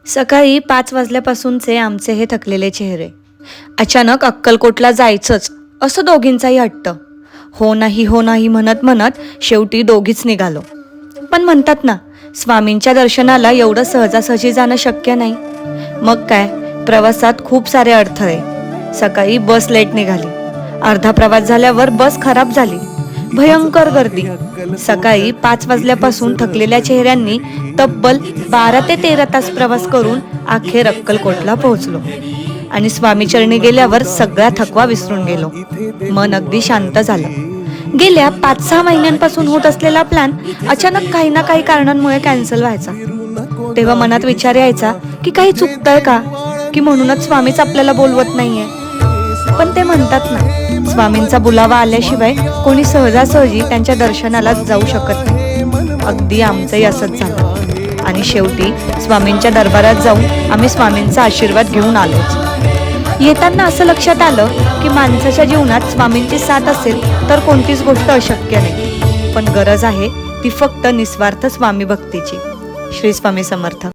सकाळी 5 वाजल्यापासूनचे आमचे हे थकलेले चेहरे. अचानक अक्कलकोटला जायचंच असं दोघींचाही हट्ट. हो नाही म्हणत म्हणत शेवटी दोघीच निघालो. पण म्हणतात ना, स्वामींच्या दर्शनाला एवढं सहजासहजी जाणं शक्य नाही. मग काय, प्रवासात खूप सारे अडथळे. सकाळी बस लेट निघाली. अर्धा प्रवास झाल्यावर बस खराब झाली. भयंकर गर्दी. सकाळी 5 वाजल्यापासून थकलेल्या चेहऱ्यांनी तब्बल 12 ते 13 तास प्रवास करून अखेर अक्कलकोटला पोहोचलो. आणि स्वामीचरणी गेल्यावर सगळा थकवा विसरून गेलो. मन अगदी शांत झालं. गेल्या 5-6 महिन्यांपासून होत असलेला प्लॅन अचानक काही ना काही कारणांमुळे कॅन्सल व्हायचा. तेव्हा मनात विचार यायचा की काही चुकतंय का, की म्हणूनच स्वामीच आपल्याला बोलवत नाहीये. पण ते म्हणतात ना, स्वामींचा बुलावा आल्याशिवाय कोणी सहजासहजी त्यांच्या दर्शनाला जाऊ शकत नाही. अगदी आमचंही असंच झालं. आणि शेवटी स्वामींच्या दरबारात जाऊन आम्ही स्वामींचा आशीर्वाद घेऊन आलोच. येताना असं लक्षात आलं की माणसाच्या जीवनात स्वामींची साथ असेल तर कोणतीच गोष्ट अशक्य नाही. पण गरज आहे ती फक्त निस्वार्थ स्वामी भक्तीची. श्री स्वामी समर्थ.